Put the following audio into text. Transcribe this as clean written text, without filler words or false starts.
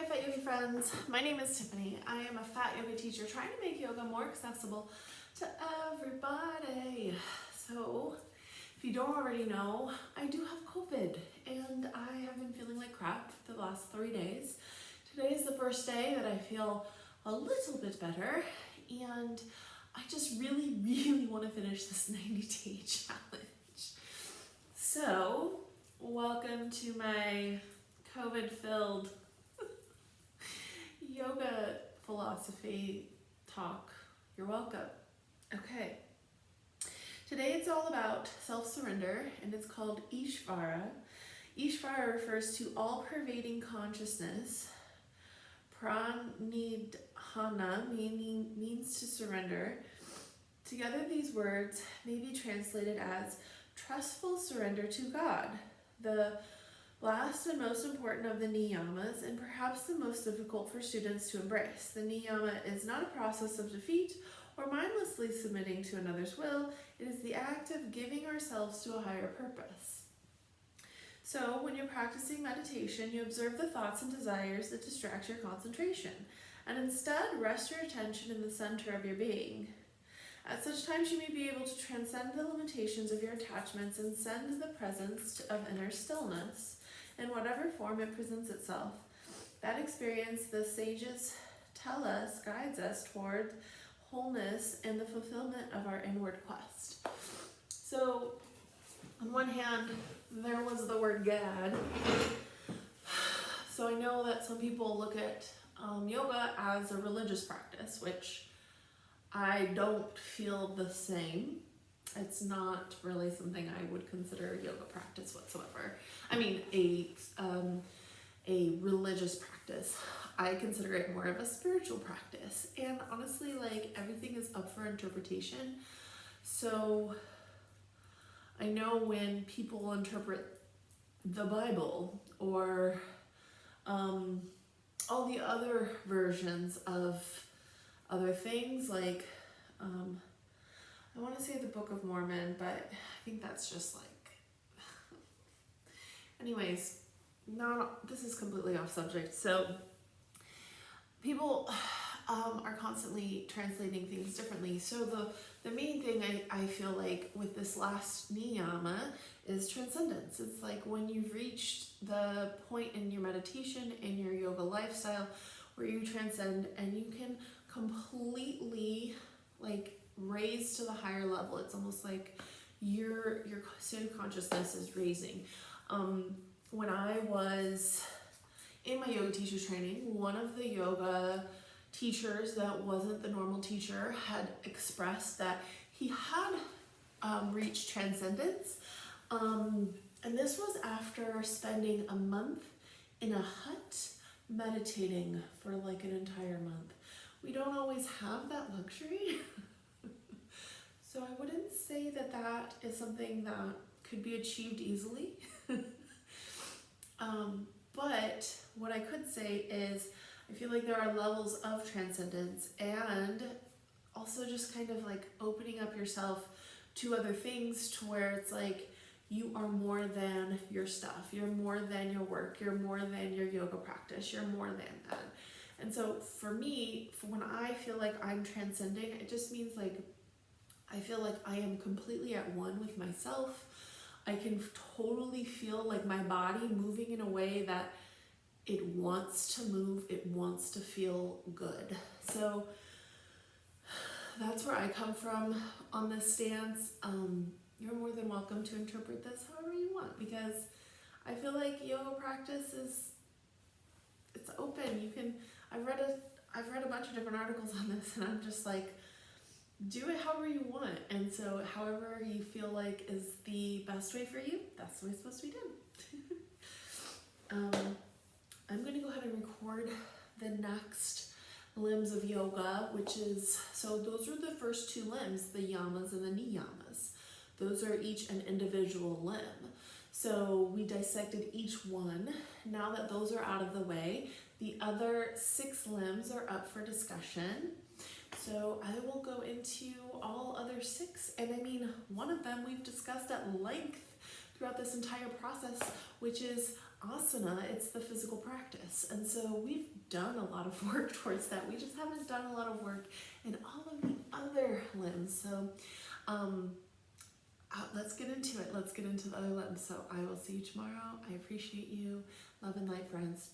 Fat Yogi friends. My name is Tiffany. I am a fat yoga teacher trying to make yoga more accessible to everybody. So, if you don't already know, I do have COVID and I have been feeling like crap the last 3 days. Today is the first day that I feel a little bit better, and I just really want to finish this 90-day challenge. So, welcome to my COVID-filled yoga philosophy talk. You're welcome. Okay. Today it's all about self-surrender, and it's called Ishvara. Ishvara refers to all-pervading consciousness. Pranidhana means to surrender. Together these words may be translated as trustful surrender to God, the last and most important of the Niyamas, and perhaps the most difficult for students to embrace. The Niyama is not a process of defeat or mindlessly submitting to another's will. It is the act of giving ourselves to a higher purpose. So when you're practicing meditation, you observe the thoughts and desires that distract your concentration, and instead rest your attention in the center of your being. At such times, you may be able to transcend the limitations of your attachments and send the presence of inner stillness in whatever form it presents itself. That experience, the sages tell us, guides us toward wholeness and the fulfillment of our inward quest. So, on one hand, there was the word God. So I know that some people look at yoga as a religious practice, which I don't feel the same. It's not really something I would consider a yoga practice whatsoever. I mean, a religious practice. I consider it more of a spiritual practice. And honestly, like, everything is up for interpretation. So I know when people interpret the Bible or all the other versions of other things, like I want to say the Book of Mormon, but I think that's just like anyways, this is completely off subject. So people are constantly translating things differently. So the main thing I feel like with this last niyama is transcendence. It's like when you've reached the point in your meditation, in your yoga lifestyle, where you transcend and you can completely like raise to the higher level. It's almost like your state of consciousness is raising. When I was in my yoga teacher training, one of the yoga teachers that wasn't the normal teacher had expressed that he had reached transcendence. And this was after spending a month in a hut meditating for like an entire month. We don't always have that luxury. So I wouldn't say that that is something that could be achieved easily. But what I could say is I feel like there are levels of transcendence, and also just kind of like opening up yourself to other things to where it's like you are more than your stuff. You're more than your work. You're more than your yoga practice. You're more than that. And so for me, when I feel like I'm transcending, it just means like I feel like I am completely at one with myself. I can totally feel like my body moving in a way that it wants to move, it wants to feel good. So that's where I come from on this stance. You're more than welcome to interpret this however you want, because I feel like yoga practice it's open. You can, I've read a bunch of different articles on this, and I'm just like, do it however you want. And so however you feel like is the best way for you, that's the way it's supposed to be done. I'm going to go ahead and record the next limbs of yoga, which is, so those are the first two limbs, the yamas and the niyamas. Those are each an individual limb. So we dissected each one. Now that those are out of the way, the other 6 limbs are up for discussion. So I will go into all other 6, and I mean, one of them we've discussed at length throughout this entire process, which is asana, it's the physical practice. And so we've done a lot of work towards that. We just haven't done a lot of work in all of the other limbs. So let's get into it. Let's get into the other limbs. So I will see you tomorrow. I appreciate you. Love and light, friends.